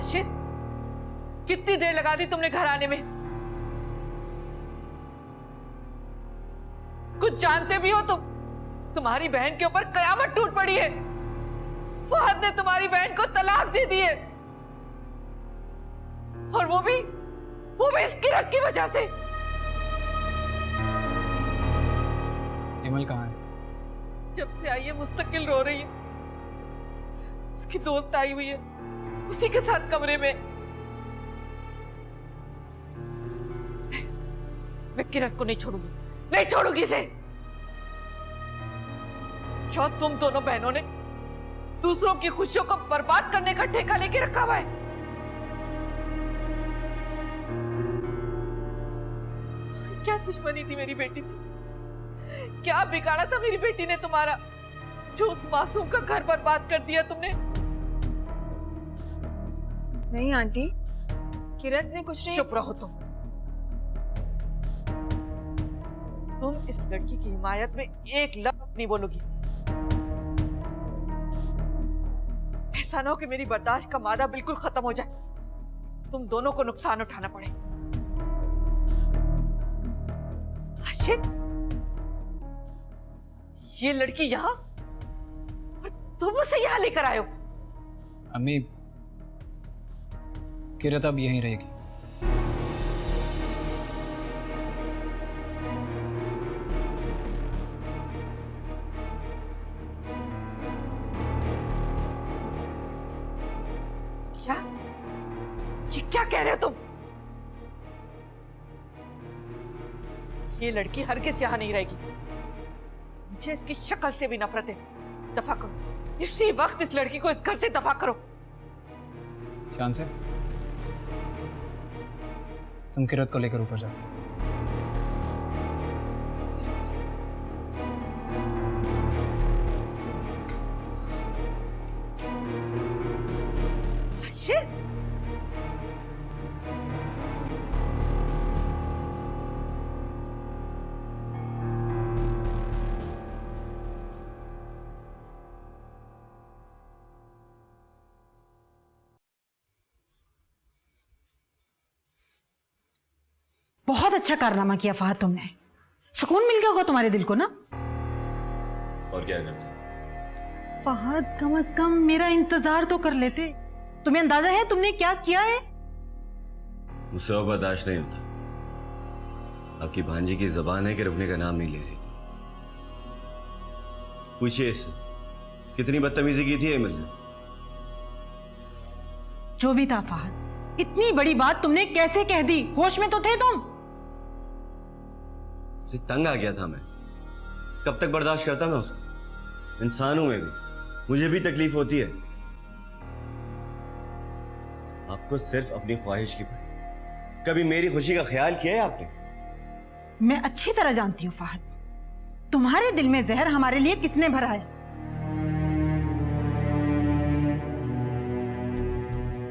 आशिर, कितनी देर लगा दी तुमने घर आने में? कुछ जानते भी हो तुम? तुम्हारी बहन के ऊपर कयामत टूट पड़ी है। फहद ने तुम्हारी बहन को तलाक दे दी है, और वो भी इस किरत की वजह से। हिमल कहाँ है? जब से आई है मुस्तकिल रो रही है। उसकी दोस्त आई हुई है, उसी के साथ कमरे में। मैं किरत को नहीं छोड़ूंगी, नहीं छोड़ूंगी इसे। क्या तुम दोनों बहनों ने दूसरों की खुशियों को बर्बाद करने का ठेका लेके रखा हुआ है? क्या दुश्मनी थी मेरी बेटी से? क्या बिगाड़ा था मेरी बेटी ने तुम्हारा, जो उस मासूम का घर बर्बाद कर दिया तुमने? नहीं आंटी, किरत ने कुछ नहीं। चुप रहो तुम इस लड़की की हिमायत में एक लफ्ज नहीं बोलोगी। ऐसा ना हो कि मेरी बर्दाश्त का मादा बिल्कुल खत्म हो जाए, तुम दोनों को नुकसान उठाना पड़े। आशिक, ये लड़की यहां और तुम उसे यहां लेकर आए हो? अम्मी, किरत अब यहीं रहेगी। क्या? ये क्या कह रहे हो तुम? ये लड़की हरगिज़ यहां नहीं रहेगी। मुझे इसकी शक्ल से भी नफरत है। दफा करो, इसी वक्त इस लड़की को इस घर से दफा करो। शान से, तुम किरत को लेकर ऊपर जाओ। आशिर, बहुत अच्छा कारनामा किया फहद तुमने। सुकून मिल गया होगा तुम्हारे दिल को ना? और क्या करते? फहद, कम से कम मेरा इंतजार तो कर लेते। तुम्हें अंदाजा है तुमने क्या किया है? मुझसे और बर्दाश्त नहीं होता। आपकी भांजी की जबान है कि रुकने का नाम नहीं ले रही थी। पूछिए इससे, कितनी बदतमीजी की थी एमिल ने? जो भी था फहद, इतनी बड़ी बात तुमने कैसे कह दी? होश में तो थे तुम? तंग आ गया था मैं। कब तक बर्दाश्त करता मैं उसको? इंसान हूं मैं भी, मुझे भी तकलीफ होती है। आपको सिर्फ अपनी ख्वाहिश की पड़ी। कभी मेरी खुशी का ख्याल किया है आपने? मैं अच्छी तरह जानती हूँ फहद, तुम्हारे दिल में जहर हमारे लिए किसने भरा है।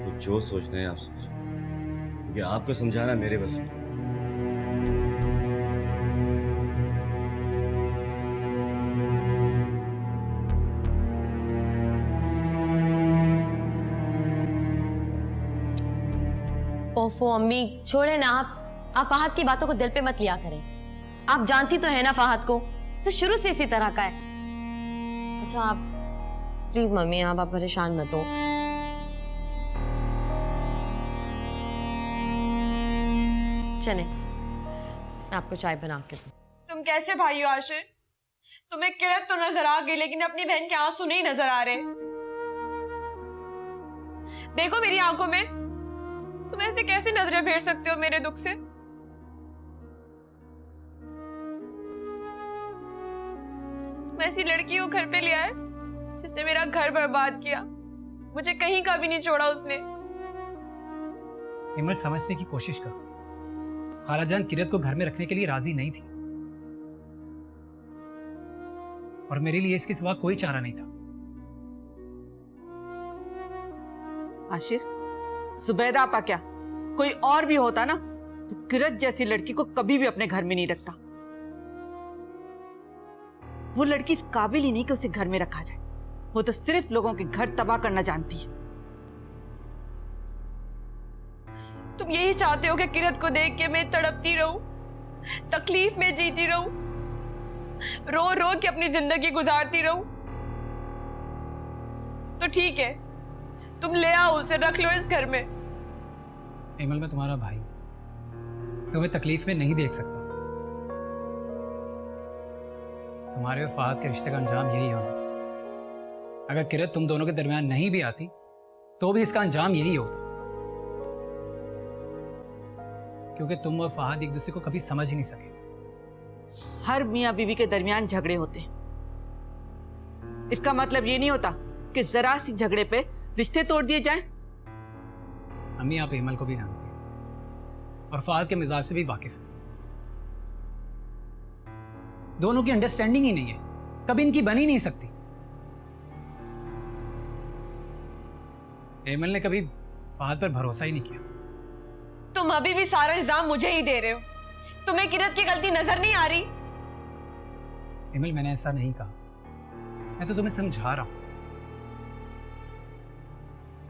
तो जो सोचना है आप सोचो, क्योंकि आपको समझाना मेरे बस में। ओफो अम्मी, छोड़े ना। आप फहद की बातों को दिल पे मत लिया करें। आप जानती तो है ना फहद को, तो शुरू से इसी तरह का है। अच्छा आप प्लीज मम्मी, आप परेशान मत हो। चले, मैं आपको चाय बना के दूं। तुम कैसे भाई हो आशिर? तुम्हें किरत तो नजर आ गई, लेकिन अपनी बहन के आंसू नहीं नजर आ रहे। देखो मेरी आंखों में, तुम ऐसे कैसे नजरें फेर सकते हो मेरे दुख से? तुम ऐसी लड़की को घर पे ले आए जिसने मेरा घर बर्बाद किया। मुझे कहीं का भी नहीं छोड़ा उसने। हिम्मत, समझने की कोशिश करो। खालाजान किरत को घर में रखने के लिए राजी नहीं थी, और मेरे लिए इसके सिवा कोई चारा नहीं था। आशिर, जुबैदा आपा क्या कोई और भी होता ना तो किरत जैसी लड़की को कभी भी अपने घर में नहीं रखता। वो लड़की इस काबिल ही नहीं कि उसे घर में रखा जाए। वो तो सिर्फ लोगों के घर तबाह करना जानती है। तुम यही चाहते हो कि किरत को देख के मैं तड़पती रहूं, तकलीफ में जीती रहूं, रो रो के अपनी जिंदगी गुजारती रहूं? तो ठीक है, तुम ले आओ उसे, रख लो इस घर में। एमल, मैं तुम्हारा भाई तुम्हें तकलीफ में नहीं देख सकता। तुम्हारे और फहद के रिश्ते का अंजाम यही होना था। अगर किरत तुम दोनों के दरमियान नहीं भी आती तो भी इसका अंजाम यही होता, क्योंकि तुम और फहद एक दूसरे को कभी समझ ही नहीं सके। हर मियाँ बीवी के दरमियान झगड़े होते हैं। इसका मतलब ये नहीं होता कि जरा सी झगड़े पे रिश्ते तोड़ दिए जाएं। अम्मी, आप एमल को भी जानती हैं और फहद के मिजाज से भी वाकिफ हैं। दोनों की अंडरस्टैंडिंग ही नहीं है, कभी इनकी बन ही नहीं सकती। एमल ने कभी फहद पर भरोसा ही नहीं किया। तुम अभी भी सारा इल्जाम मुझे ही दे रहे हो। तुम्हें किरत की गलती नजर नहीं आ रही? एमल, मैंने ऐसा नहीं कहा, मैं तो तुम्हें समझा रहा हूं।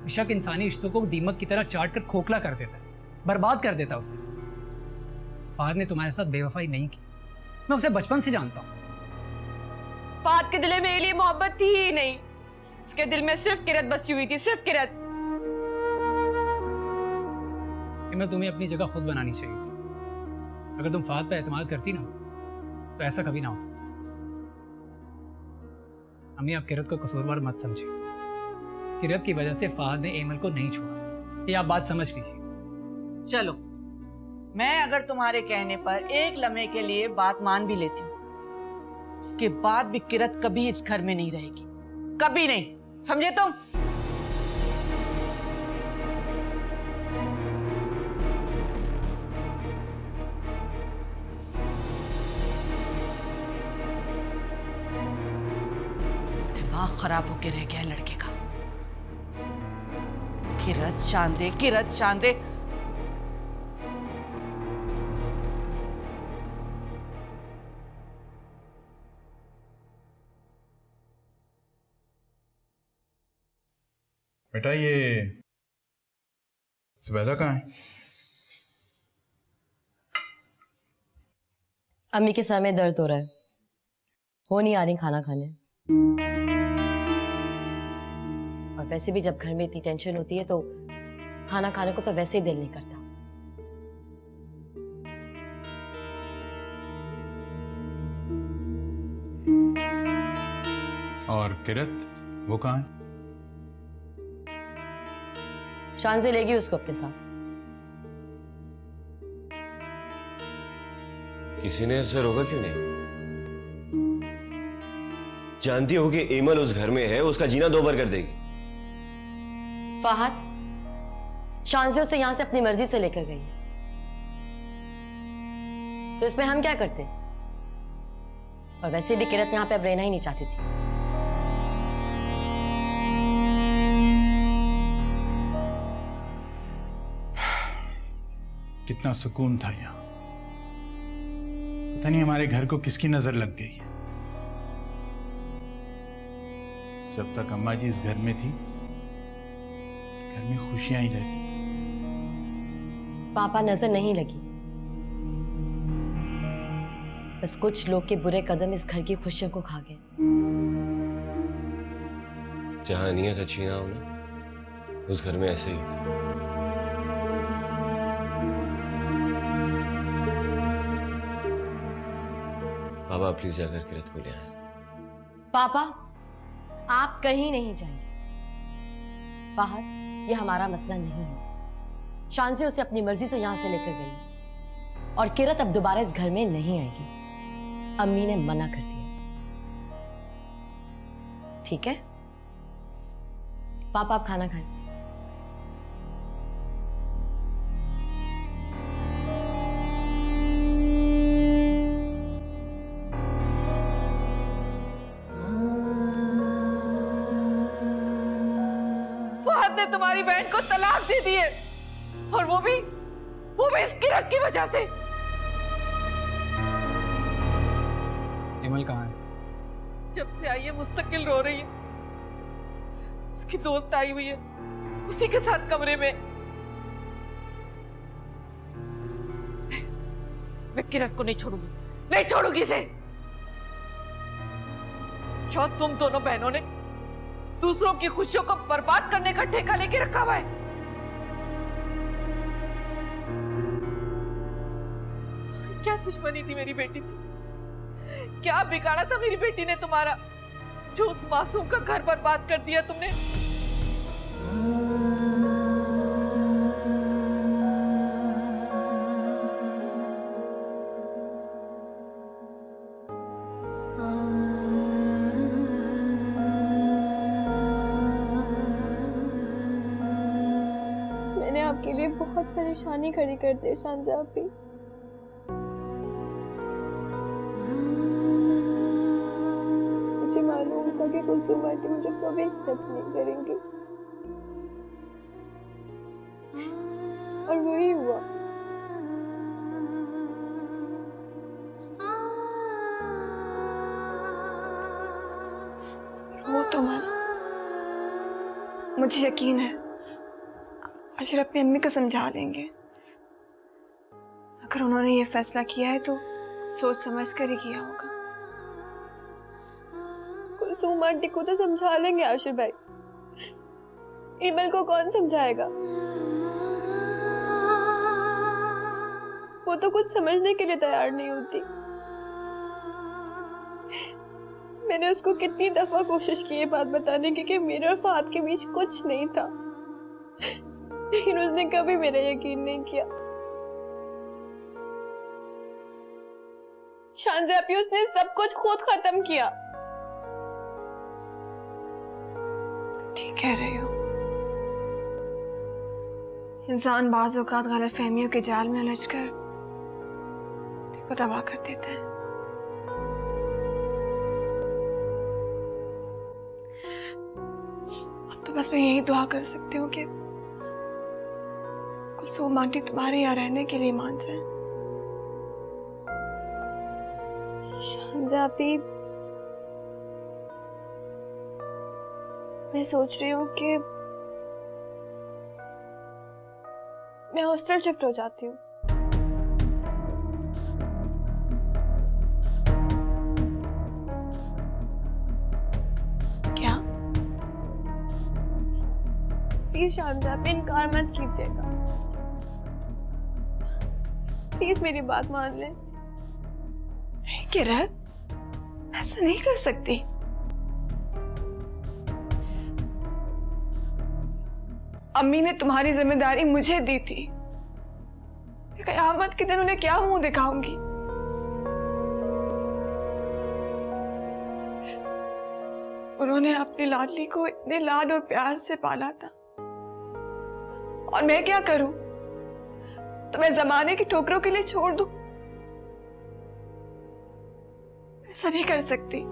शक इंसानी रिश्तों को दीमक की तरह चाट कर खोखला कर देता है, बर्बाद कर देता उसे। फहद ने तुम्हारे साथ बेवफाई नहीं की, मैं उसे बचपन से जानता हूं। फहद के दिल में मेरे लिए मोहब्बत थी ही नहीं, उसके दिल में सिर्फ किरत बसी हुई थी, सिर्फ किरत। एमल, तुम्हें अपनी जगह खुद बनानी चाहिए थी। अगर तुम फहद पर एतमाद करती ना तो ऐसा कभी ना होता। अम्मी, आप किरत को कसूरवार मत समझिए। किरत की वजह से फहद ने एमल को नहीं छोड़ा, ये आप बात समझ लीजिए। चलो, मैं अगर तुम्हारे कहने पर एक लम्हे के लिए बात मान भी लेती हूँ, उसके बाद भी किरत कभी इस घर में नहीं रहेगी, कभी नहीं, समझे तुम? दिमाग खराब होके रह गया है लड़के का। किरत शांते, किरत शांते। बेटा, ये जुबैदा कहाँ है? अम्मी के सर में दर्द हो रहा है, हो नहीं आ रही खाना खाने। और वैसे भी जब घर में इतनी टेंशन होती है तो खाना खाने को तो वैसे ही दिल नहीं करता। और किरत, वो कहाँ है? शान से लेगी उसको अपने साथ। किसी ने उसे रोका क्यों नहीं? जानती हो कि एमल उस घर में है, उसका जीना दो बार कर देगी। फहद शान से उसे यहां से अपनी मर्जी से लेकर गई, तो इसमें हम क्या करते? और वैसे भी किरत यहां पे अब रहना ही नहीं चाहती थी। कितना सुकून था यहाँ। पता नहीं हमारे घर को किसकी नजर लग गई है। जब तक अम्मा जी इस घर में थी, घर में खुशियां ही रहती। पापा नजर नहीं लगी, बस कुछ लोग के बुरे कदम इस घर की खुशियों को खा गए। जहां नीयत अच्छी ना हो ना, उस घर में ऐसे ही होता है। बाबा, प्लीज जाकर किरत को ले आए। पापा, आप कहीं नहीं जाएंगे। फहद, ये हमारा मसला नहीं है। शान से उसे अपनी मर्जी से यहां से लेकर गई और किरत अब दोबारा इस घर में नहीं आएगी। अम्मी ने मना कर दिया। ठीक है पापा, आप खाना खाएं। फहद ने तुम्हारी बहन को तलाक दे दी है, और वो भी इस किरत की वजह से। एमल कहाँ है? जब से आई है मुस्तकिल रो रही है। उसकी दोस्त आई हुई है, उसी के साथ कमरे में। मैं किरत को नहीं छोड़ूंगी, नहीं छोड़ूंगी इसे। क्या तुम दोनों बहनों ने दूसरों की खुशियों को बर्बाद करने का ठेका लेके रखा हुआ है? क्या दुश्मनी थी मेरी बेटी से? क्या बिगाड़ा था मेरी बेटी ने तुम्हारा, जो उस मासूम का घर बर्बाद कर दिया तुमने? मैंने आपके लिए बहुत परेशानी खड़ी कर दी शांजा आपी। मुझे मालूम था कि कुलसुम आंटी मुझे कभी एक्सेप्ट नहीं करेंगी, और वही हुआ। वो तो माना, मुझे यकीन है अशर अपनी अम्मी को समझा लेंगे। अगर उन्होंने ये फैसला किया है तो सोच समझ कर ही किया होगा। कुलसुम आंटी को तो समझा लेंगे आशिर भाई, ईमल को कौन समझाएगा? वो तो कुछ समझने के लिए तैयार नहीं होती। मैंने उसको कितनी दफा कोशिश की ये बात बताने की कि मेरे और फहद के बीच कुछ नहीं था, लेकिन उसने कभी मेरा यकीन नहीं किया। शांजा आपी, उसने सब कुछ खुद खत्म किया। ठीक कह रही हो, इंसान बाज औकात गलत फहमियों के जाल में उलझकर खुद को तबाह कर देता है। अब तो बस मैं यही दुआ कर सकती हूँ कि कुलसुम आंटी तुम्हारे यहाँ रहने के लिए मान जाए। शांजा आपी, मैं सोच रही हूँ कि मैं हॉस्टल शिफ्ट हो जाती हूँ। क्या? प्लीज शांजा आपी, इनकार मत कीजिएगा। प्लीज मेरी बात मान लें। नहीं किरत, ऐसा नहीं कर सकती। अम्मी ने तुम्हारी जिम्मेदारी मुझे दी थी, कयामत के दिन उन्हें क्या मुंह दिखाऊंगी? उन्होंने अपनी लाडली को इतने लाड और प्यार से पाला था, और मैं क्या करूं? तो मैं जमाने की ठोकरों के लिए छोड़ दूं? ऐसा नहीं कर सकती।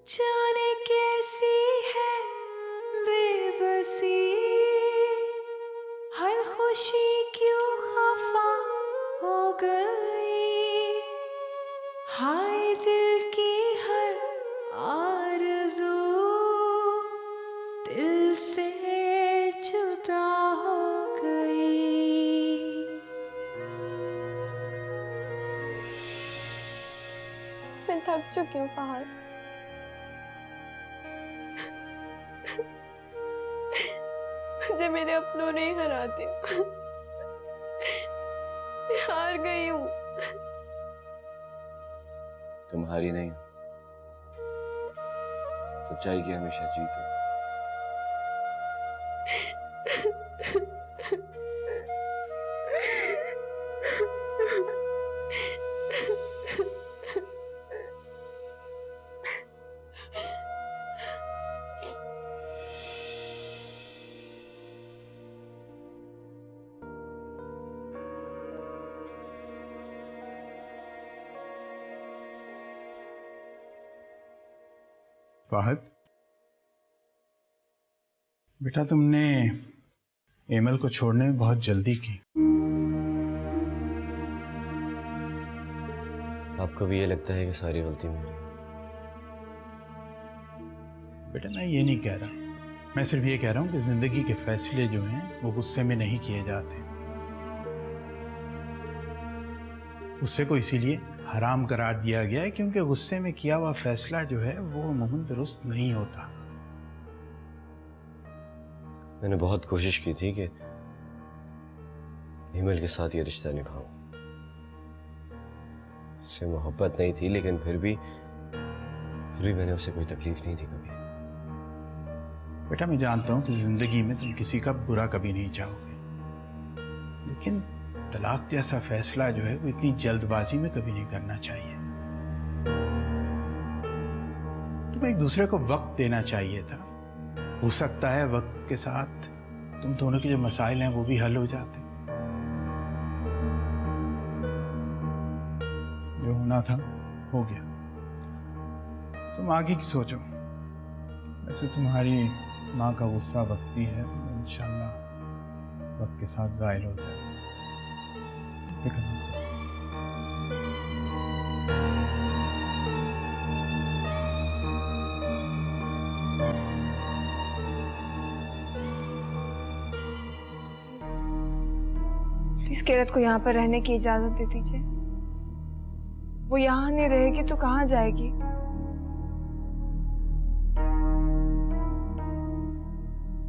जाने कैसी है बेबसी, हर खुशी क्यों खफा हो गई, हाय दिल की हर आरज़ू दिल से जुदा हो गई। मैं थक चुकी हूँ फहद। मुझे मेरे अपनों ने ही हरा दिया। मैं हार गई हूँ। तुम हारी नहीं हो, सच्चाई की हमेशा जीत हो। फाहद, बेटा तुमने एमल को छोड़ने में बहुत जल्दी की। आपको भी ये लगता है कि सारी गलती मेरी है? बेटा मैं ये नहीं कह रहा, मैं सिर्फ ये कह रहा हूँ कि जिंदगी के फैसले जो हैं वो गुस्से में नहीं किए जाते। गुस्से को इसीलिए हराम करार दिया गया है क्योंकि गुस्से में किया हुआ फैसला जो है वो अमूमन दुरुस्त नहीं होता। मैंने बहुत कोशिश की थी कि हिमल के साथ ये रिश्ता निभाऊं। उससे मोहब्बत नहीं थी लेकिन फिर भी मैंने उसे कोई तकलीफ नहीं दी कभी। बेटा मैं जानता हूँ कि जिंदगी में तुम किसी का बुरा कभी नहीं चाहोगे, लेकिन तलाक जैसा फैसला जो है वो इतनी जल्दबाजी में कभी नहीं करना चाहिए। तुम्हें एक दूसरे को वक्त देना चाहिए था। हो सकता है वक्त के साथ तुम दोनों के जो मसाइल हैं वो भी हल हो जाते। जो होना था हो गया। तुम आगे की सोचो। वैसे तुम्हारी माँ का गुस्सा वक्ती है, इंशाल्लाह वक्त के साथ ज़ाहिर हो जाएगा। फिक्र मत करो। प्लीज किरत को यहाँ पर रहने की इजाजत दे दीजिए। वो यहाँ नहीं रहेगी तो कहाँ जाएगी?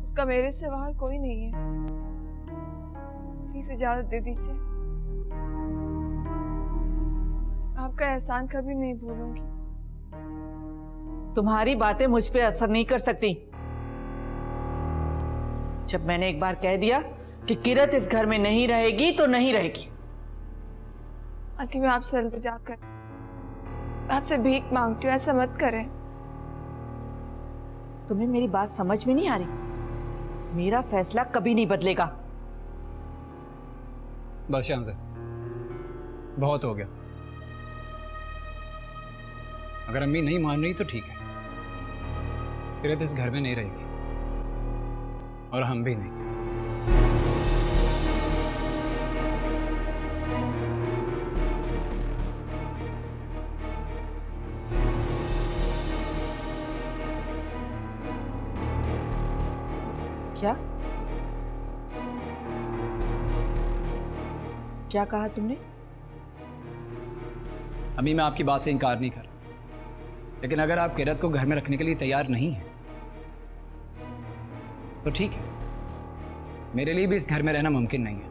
उसका मेरे सिवा और कोई नहीं है। प्लीज इजाजत दे दीजिए। आपका एहसान कभी नहीं भूलूंगी। तुम्हारी बातें मुझ पे असर नहीं कर सकती। जब मैंने एक बार कह दिया कि किरत इस घर में नहीं रहेगी तो नहीं रहेगी। आंटी मैं आपसे अलविदा कर आपसे भीख मांगती हूँ, ऐसा मत करें। तुम्हें मेरी बात समझ में नहीं आ रही? मेरा फैसला कभी नहीं बदलेगा। बस शान से बहुत हो गया। अगर अम्मी नहीं मान रही तो ठीक है, किरत इस घर में नहीं रहेगी और हम भी नहीं। क्या क्या कहा तुमने? अम्मी मैं आपकी बात से इनकार नहीं कर, लेकिन अगर आप किरत को घर में रखने के लिए तैयार नहीं हैं तो ठीक है, मेरे लिए भी इस घर में रहना मुमकिन नहीं है।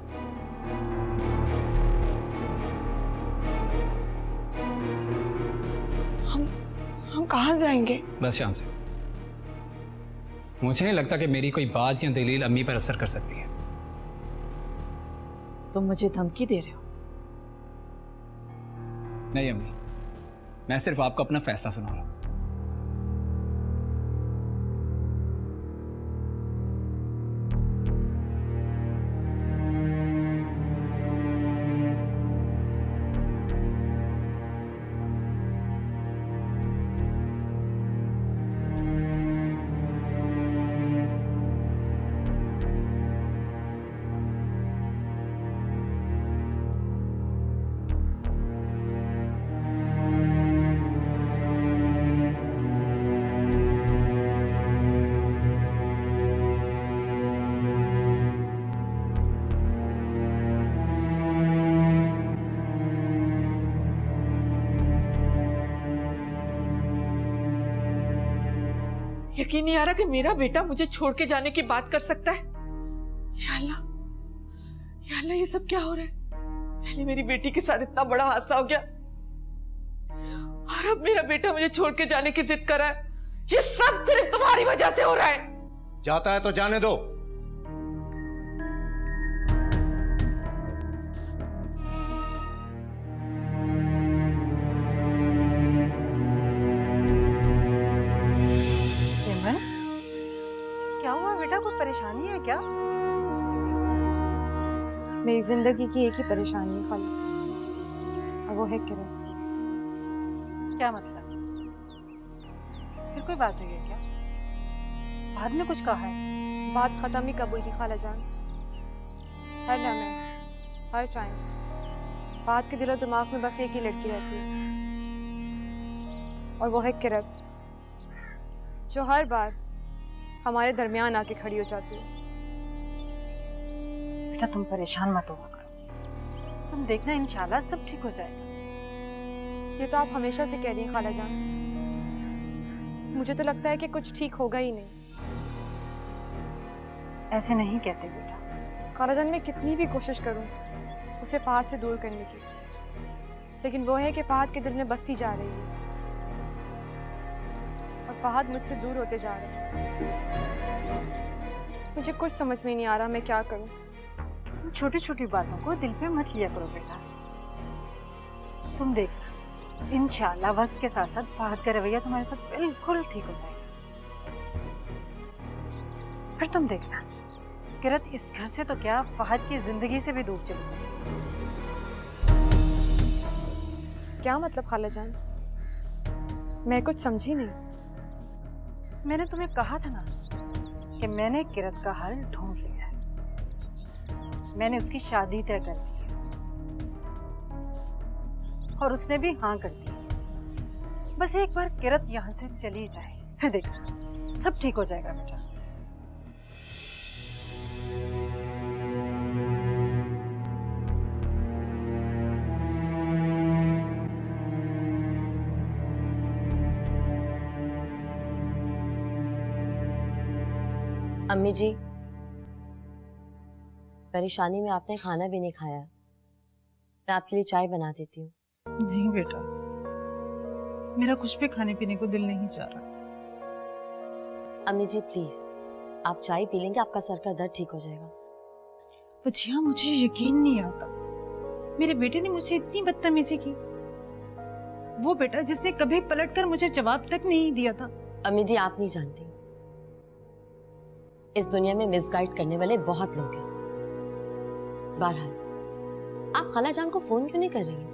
हम कहाँ जाएंगे? बस शान से मुझे नहीं लगता कि मेरी कोई बात या दलील अम्मी पर असर कर सकती है। तुम मुझे धमकी दे रहे हो? नहीं अम्मी, मैं सिर्फ आपको अपना फैसला सुना रहा हूं। यकीन नहीं आ रहा कि मेरा बेटा मुझे छोड़ के जाने की बात कर सकता है। या अल्लाह, या अल्लाह, ये सब क्या हो रहा है? पहले मेरी बेटी के साथ इतना बड़ा हादसा हो गया और अब मेरा बेटा मुझे छोड़ के जाने की जिद कर रहा है। ये सब सिर्फ तुम्हारी वजह से हो रहा है। जाता है तो जाने दो। क्या हुआ बेटा, कोई परेशानी है क्या? मेरी जिंदगी की एक ही परेशानी है खाली, और वो है किरत। क्या मतलब? फिर कोई बात हुई है क्या? बाद में कुछ कहा है? बात खत्म ही कब हुई थी खाला जान? हर लम्हे, हर टाइम बात के दिलो दिमाग में बस एक ही लड़की रहती है, और वो है किरत, जो हर बार हमारे दरमियान आके खड़ी हो जाती हो। बेटा तुम परेशान मत हुआ करो, तुम देखना इंशाल्लाह सब ठीक हो जाएगा। ये तो आप हमेशा से कह रही हैं खाला जान, मुझे तो लगता है कि कुछ ठीक होगा ही नहीं। ऐसे नहीं कहते बेटा। खाला जान, मैं कितनी भी कोशिश करूं उसे फहद से दूर करने की, लेकिन वो है कि फहद के दिल में बसती जा रही है और फहद मुझसे दूर होते जा रहे हैं। मुझे कुछ समझ में नहीं आ रहा मैं क्या करूं। तुम छोटी छोटी बातों को दिल पे मत लिया करो बेटा। तुम देखना इंशाल्लाह वक्त के साथ साथ फहद का रवैया तुम्हारे साथ बिल्कुल ठीक हो जाएगा। फिर तुम देखना किरत इस घर से तो क्या फहद की जिंदगी से भी दूर चली जाएगी। क्या मतलब खाला जान? मैं कुछ समझी नहीं। मैंने तुम्हें कहा था ना कि मैंने किरत का हल ढूंढ लिया है। मैंने उसकी शादी तय कर दी है और उसने भी हाँ कर दी। बस एक बार किरत यहाँ से चली जाए, फिर देखना सब ठीक हो जाएगा बेटा। अम्मी जी, परेशानी में आपने खाना भी नहीं खाया, मैं आपके लिए चाय बना देती हूँ। नहीं बेटा, मेरा कुछ भी खाने पीने को दिल नहीं चाह रहा। अम्मी जी प्लीज, आप चाय पी लेंगे, आपका सर का दर्द ठीक हो जाएगा। बच्चियां, मुझे यकीन नहीं आता, मेरे बेटे ने मुझसे इतनी बदतमीजी की। वो बेटा जिसने कभी पलटकर मुझे जवाब तक नहीं दिया था। अम्मी जी आप नहीं जानती, इस दुनिया में मिसगाइड करने वाले बहुत लोग हैं। बहरहाल आप खाला जान को फोन क्यों नहीं कर रही हैं?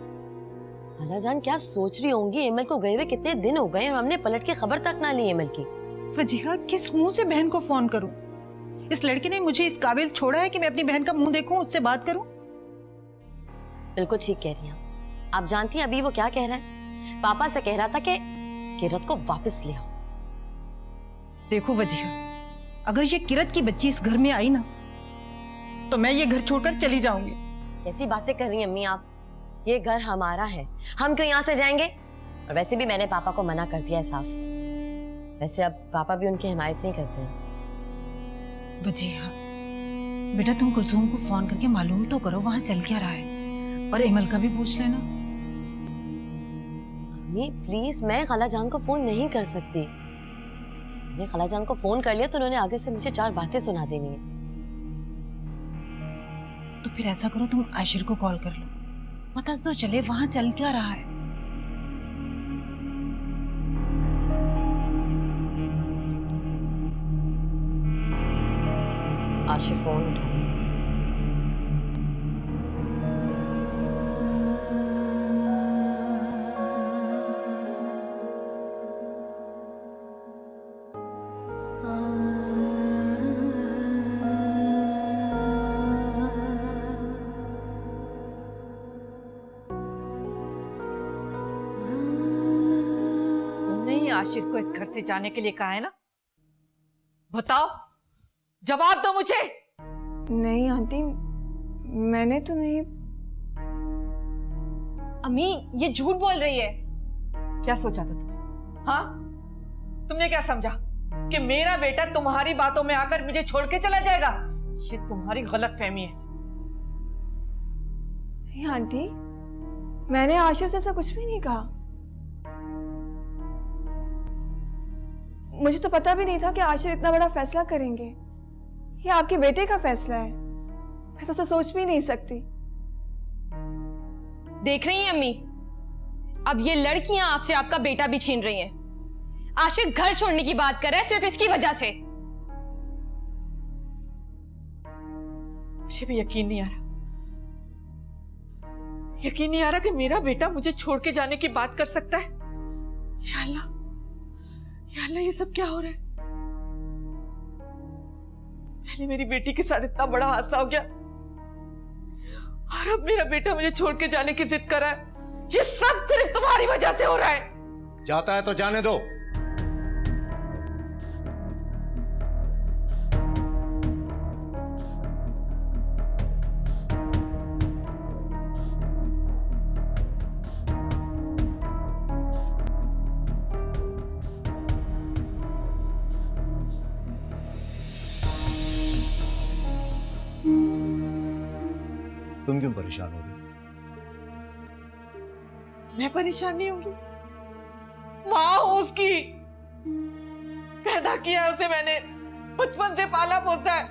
खाला जान क्या सोच रही होंगी? एमएल को गए हुए कितने दिन हो गए और हमने पलट के खबर तक ना ली एमएल की। वजीहा, किस मुंह से बहन को फोन करूं? इस लड़की ने मुझे इस काबिल छोड़ा है कि मैं अपनी बहन का मुंह देखूं, उससे बात करूं? बिल्कुल ठीक कह रही हैं आप। जानती हैं अभी वो क्या कह रहा है? पापा से कह रहा था कि किरत को वापस ले आओ। देखो वजीहा, अगर ये किरत की बच्ची इस घर में आई ना तो मैं ये घर छोड़कर चली जाऊंगी। कैसी बातें कर रही हैं अम्मी आप? ये घर हमारा है, हम क्यों यहाँ से जाएंगे? और वैसे भी मैंने पापा को मना कर दिया है साफ। वैसे अब पापा भी उनकी हिमायत नहीं करते हैं। वजीहा बेटा, तुम कुलसूम को फोन करके मालूम तो करो वहां चल क्या रहा है, और एमल का भी पूछ लेना। अम्मी प्लीज, मैं खाला जान को फोन नहीं कर सकती। मैंने खाला जान को फोन कर लिया तो उन्होंने आगे से मुझे 4 बातें सुना देनी है। तो फिर ऐसा करो, तुम आशिर को कॉल कर लो, पता तो चले वहां चल क्या रहा है। आशिर फोन उठा। आशिर को इस घर से जाने के लिए कहा है ना? बताओ, जवाब दो मुझे। नहीं आंटी, मैंने तो नहीं। अम्मी ये झूठ बोल रही है। क्या सोचा था तुमने? हाँ, तुमने क्या समझा कि मेरा बेटा तुम्हारी बातों में आकर मुझे छोड़ के चला जाएगा? ये तुम्हारी गलतफहमी है। नहीं आंटी, मैंने आशिर से ऐसा कुछ भी नहीं कहा। मुझे तो पता भी नहीं था कि आशिर इतना बड़ा फैसला करेंगे। ये आपके बेटे का फैसला है, मैं तो उसे सोच भी नहीं सकती। देख रही हैं अम्मी, अब ये लड़कियां आपसे आपका बेटा भी छीन रही हैं। आशिर घर छोड़ने की बात कर रहा है सिर्फ इसकी वजह से। मुझे भी यकीन नहीं आ रहा, यकीन नहीं आ रहा कि मेरा बेटा मुझे छोड़ के जाने की बात कर सकता है। या अल्लाह, या अल्लाह, ये सब क्या हो रहा है? पहले मेरी बेटी के साथ इतना बड़ा हादसा हो गया और अब मेरा बेटा मुझे छोड़ के जाने की जिद कर रहा है। ये सब सिर्फ तुम्हारी वजह से हो रहा है। जाता है तो जाने दो। तुम क्यों परेशान हो रही? मैं परेशान नहीं होंगी, माँ हूं उसकी। पैदा किया है उसे मैंने, बचपन से पाला पोसा है,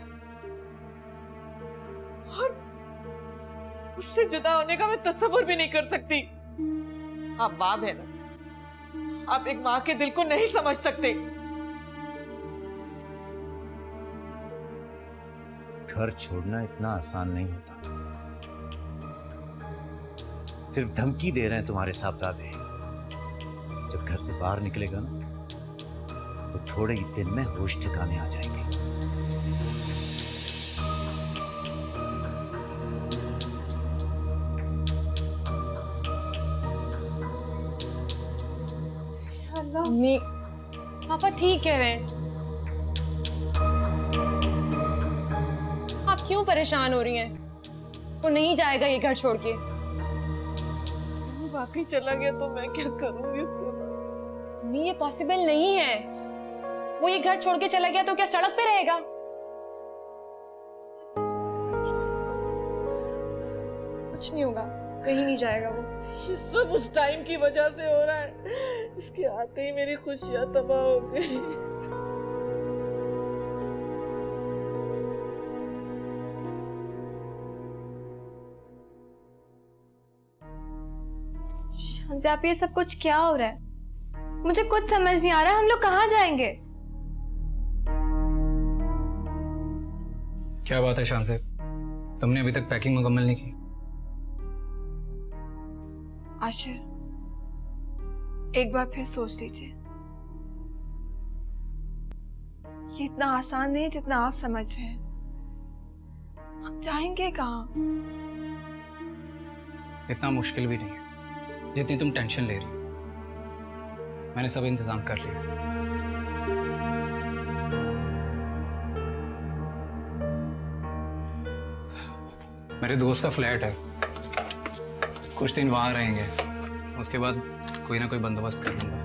और उससे जुदा होने का मैं तस्वीर भी नहीं कर सकती। आप बाप है ना, आप एक माँ के दिल को नहीं समझ सकते। घर छोड़ना इतना आसान नहीं होता। सिर्फ धमकी दे रहे हैं तुम्हारे साहबजादे। जब घर से बाहर निकलेगा ना, तो थोड़े ही दिन में होश ठिकाने आ जाएंगे। मम्मी, पापा ठीक कह रहे हैं। आप क्यों परेशान हो रही हैं? वो नहीं जाएगा ये घर छोड़ के। वाकई चला गया तो मैं क्या करूंगी उसके बाद? मम्मी, ये पॉसिबल नहीं है। वो ये घर छोड़ के चला गया तो क्या सड़क पे रहेगा? कुछ नहीं होगा, कहीं नहीं जाएगा वो। ये सब उस टाइम की वजह से हो रहा है। इसके आते ही मेरी खुशियां तबाह हो गई। शांति, आप ये सब कुछ क्या हो रहा है? मुझे कुछ समझ नहीं आ रहा। हम लोग कहाँ जाएंगे? क्या बात है शान से, तुमने अभी तक पैकिंग मुकम्मल नहीं की? आशिर, एक बार फिर सोच लीजिए। ये इतना आसान नहीं जितना आप समझ रहे हैं। हम जाएंगे कहाँ? इतना मुश्किल भी नहीं है जितनी तुम टेंशन ले रही हो। मैंने सब इंतजाम कर लिया। मेरे दोस्त का फ्लैट है, कुछ दिन वहां रहेंगे, उसके बाद कोई ना कोई बंदोबस्त कर लूंगा।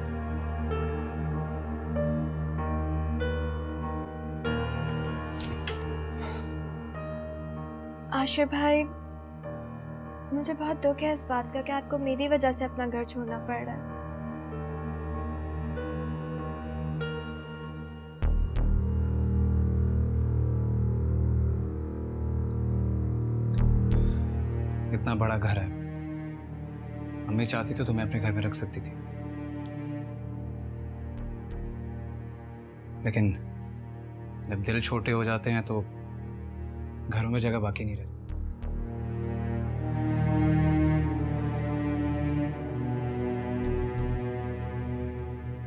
आशिर भाई, मुझे बहुत दुख है इस बात का कि आपको मेरी वजह से अपना घर छोड़ना पड़ रहा है। इतना बड़ा घर है, मम्मी चाहती तो तुम्हें अपने घर में रख सकती थी, लेकिन जब दिल छोटे हो जाते हैं तो घरों में जगह बाकी नहीं रहती।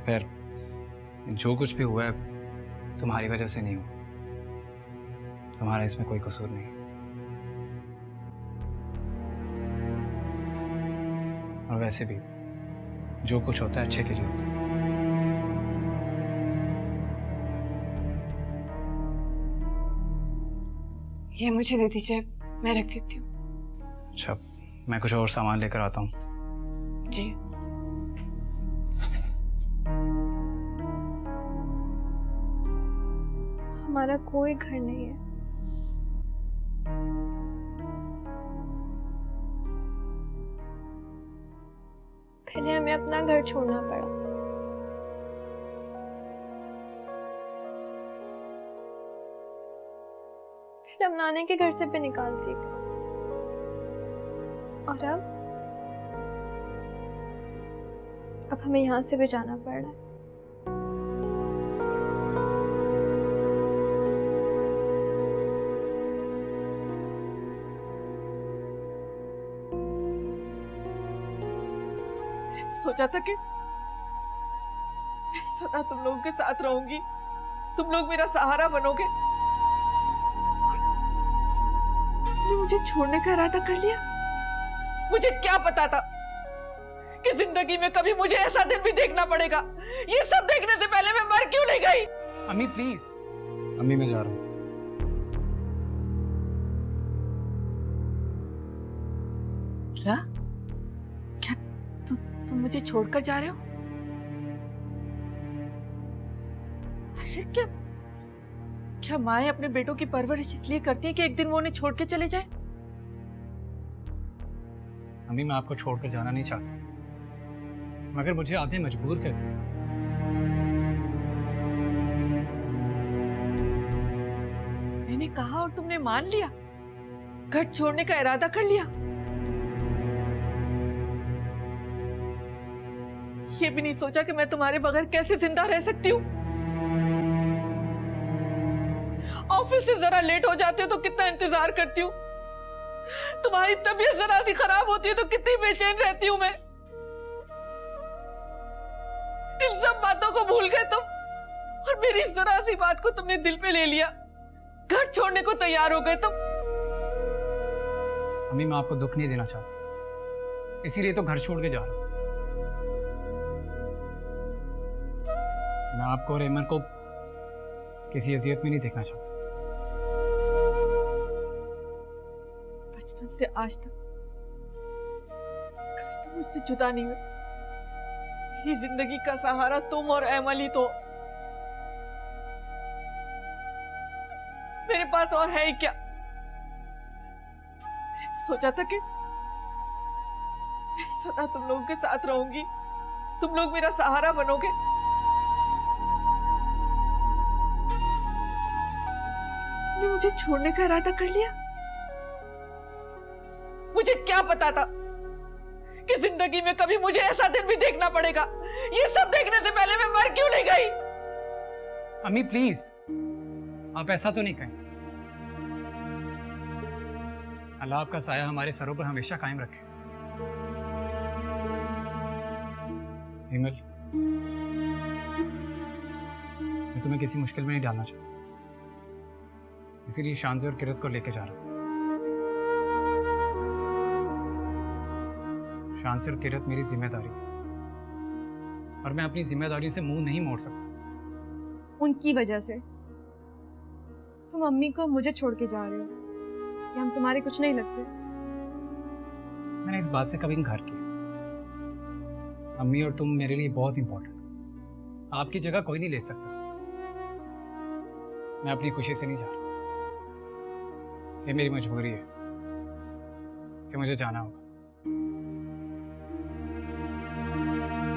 खैर, जो कुछ भी हुआ है तुम्हारी वजह से नहीं हुआ, तुम्हारा इसमें कोई कसूर नहीं। और वैसे भी जो कुछ होता है अच्छे के लिए होता है। ये मुझे दे दीजिए, मैं रख देती हूँ। अच्छा, मैं कुछ और सामान लेकर आता हूँ। जी। हमारा कोई घर नहीं है। पहले हमें अपना घर छोड़ना पड़ा। फिर हम नाने के घर से भी निकाल दिए गए। और अब हमें यहाँ से भी जाना पड़ रहा है। सोचा था कि मैं सदा तुम लोगों के साथ रहूंगी, तुम लोग मेरा सहारा बनोगे, और तुमने मुझे छोड़ने का इरादा कर लिया। मुझे क्या पता था कि जिंदगी में कभी मुझे ऐसा दिन भी देखना पड़ेगा। ये सब देखने से पहले मैं मर क्यों नहीं गई? अम्मी प्लीज। अम्मी, मैं जा रहा हूँ। क्या क्या तुम मुझे छोड़कर जा रहे हो? आशिर, क्या माएं अपने बेटों की परवरिश इसलिए करती हैं कि एक दिन वो उन्हें छोड़ के चले जाए? अम्मी मैं आपको छोड़कर जाना नहीं चाहता, मगर मुझे आपने मजबूर कर दिया। मैंने कहा और तुमने मान लिया, घर छोड़ने का इरादा कर लिया। ये भी नहीं सोचा कि मैं तुम्हारे बगैर कैसे जिंदा रह सकती हूँ। ऑफिस से जरा लेट हो जाते हो तो कितना इंतजार करती हूँ, तुम्हारी तबीयत जरा सी खराब होती है तो कितनी बेचैन रहती हूँ मैं। इन सब बातों को भूल गए तुम, और मेरी इस जरा सी बात को तुमने दिल पे ले लिया, घर छोड़ने को तैयार हो गए तुम। अम्मी मैं आपको दुख नहीं देना चाहता, इसीलिए तो घर छोड़ के जा रहा हूं। मैं आपको और एमन को किसी अजियत में नहीं देखना चाहता। बचपन से आज तक कभी तुम मुझसे जुदा नहीं हुए। ये जिंदगी का सहारा तुम और एमल ही तो। मेरे पास और है ही क्या। मैंने सोचा था कि मैं सदा तुम लोगों के साथ रहूंगी, तुम लोग मेरा सहारा बनोगे। तुमने मुझे छोड़ने का इरादा कर लिया। मुझे क्या पता था कि जिंदगी में कभी मुझे ऐसा दिन भी देखना पड़ेगा। ये सब देखने से पहले मैं मर क्यों नहीं गई। अम्मी प्लीज आप ऐसा तो नहीं कहें। अल्लाह आपका साया हमारे सरों पर हमेशा कायम रखे। हिमल मैं तुम्हें किसी मुश्किल में नहीं डालना चाहता, इसीलिए शानज़े और किरत को लेके जा रहा हूं। शानज़े और किरत मेरी जिम्मेदारी है और मैं अपनी जिम्मेदारियों से मुंह नहीं मोड़ सकता। उनकी वजह से तुम अम्मी को मुझे छोड़ के जा रहे हो कि हम तुम्हारे कुछ नहीं लगते। मैंने इस बात से कभी इनकार किया। अम्मी और तुम मेरे लिए बहुत इंपॉर्टेंट, आपकी जगह कोई नहीं ले सकता। मैं अपनी खुशी से नहीं जा रहा, ये मेरी मजबूरी है कि मुझे जाना होगा।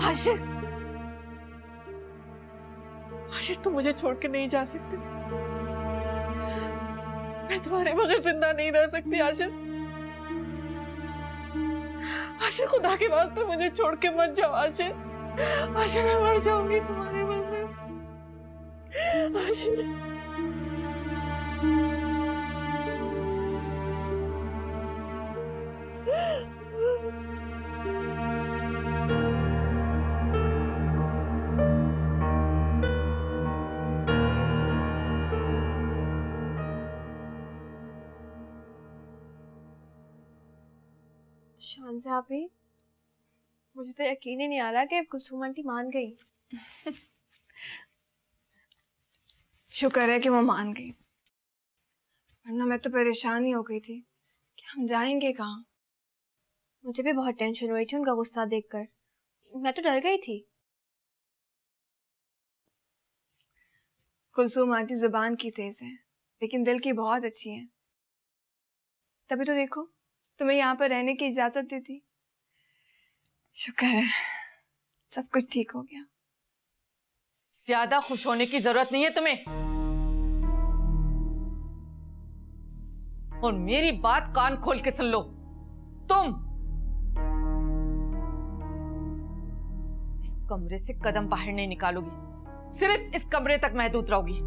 आशिर, आशिर तुम मुझे छोड़ के नहीं जा सकते। मैं तुम्हारे बगैर जिंदा नहीं रह सकती आशिर। आशिर खुदा के वास्ते मुझे छोड़ के मत जाओ आशिर। आशिर मैं मर जाऊंगी तुम्हारे बगैर। आशिर शानज़े आपी, मुझे तो यकीन ही नहीं आ रहा कि कुलसूम आंटी मान गई। शुक्र है कि वो मान गई, वरना मैं तो परेशान ही हो गई थी कि हम जाएंगे कहाँ। मुझे भी बहुत टेंशन हुई थी उनका गुस्सा देखकर, मैं तो डर गई थी। कुलसूम आंटी जुबान की तेज है लेकिन दिल की बहुत अच्छी है। तभी तो देखो तुम्हें यहाँ पर रहने की इजाजत दी थी। शुक्र है सब कुछ ठीक हो गया। ज्यादा खुश होने की जरूरत नहीं है तुम्हें। और मेरी बात कान खोल के सुन लो। तुम इस कमरे से कदम बाहर नहीं निकालोगी, सिर्फ इस कमरे तक महदूद रहोगी।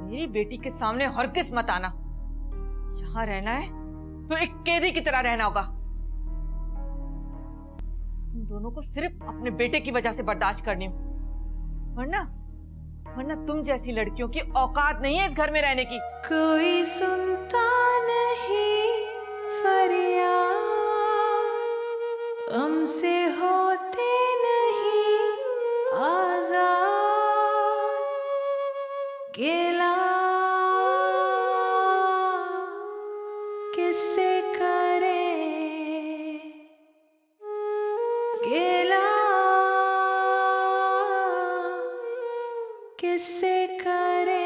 मेरी बेटी के सामने हरगिज़ मत आना। यहां रहना है तो एक कैदी की तरह रहना होगा। तुम दोनों को सिर्फ अपने बेटे की वजह से बर्दाश्त करनी हो, वरना तुम जैसी लड़कियों की औकात नहीं है इस घर में रहने की। कोई सुनता नहीं फरियाद, हमसे होते नहीं आजाद, गेला किससे करे, गेला किससे करे।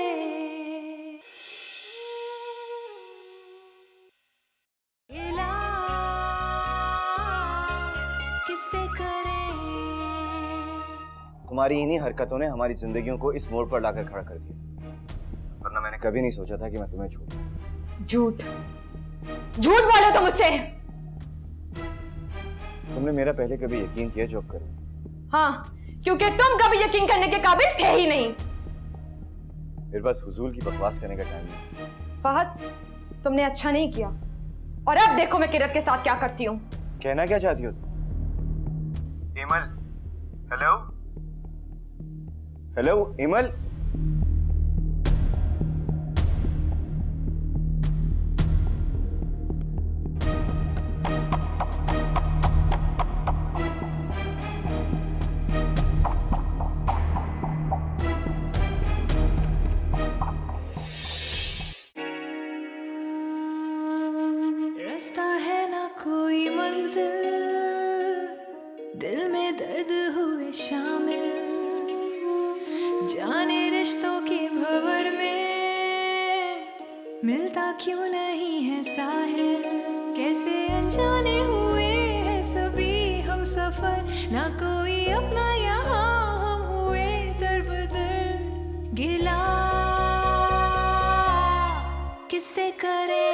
तुम्हारी इन्हीं हरकतों ने हमारी जिंदगियों को इस मोड़ पर लाकर खड़ा कर दिया, वरना मैंने कभी नहीं सोचा था कि मैं तुम्हें छोड़ूं। झूठ झूठ बोले तो मुझसे। तुमने मेरा पहले कभी यकीन किया जो अब करो? हाँ, क्योंकि तुम कभी यकीन करने के काबिल थे ही नहीं। मेरे पास हुजूल की बकवास करने का टाइम नहीं। फहद, तुमने अच्छा नहीं किया, और अब देखो मैं किरत के साथ क्या करती हूँ। कहना क्या चाहती हो तुम? Email, hello hello email. रास्ता है ना कोई मंजिल, दिल में दर्द हुए शामिल, जाने रिश्तों के भंवर में मिलता क्यों नहीं है साहिल। कैसे अनजाने हुए हैं सभी हम सफर, ना कोई अपना यहाँ हम हुए दर-बदर। गिला किससे करे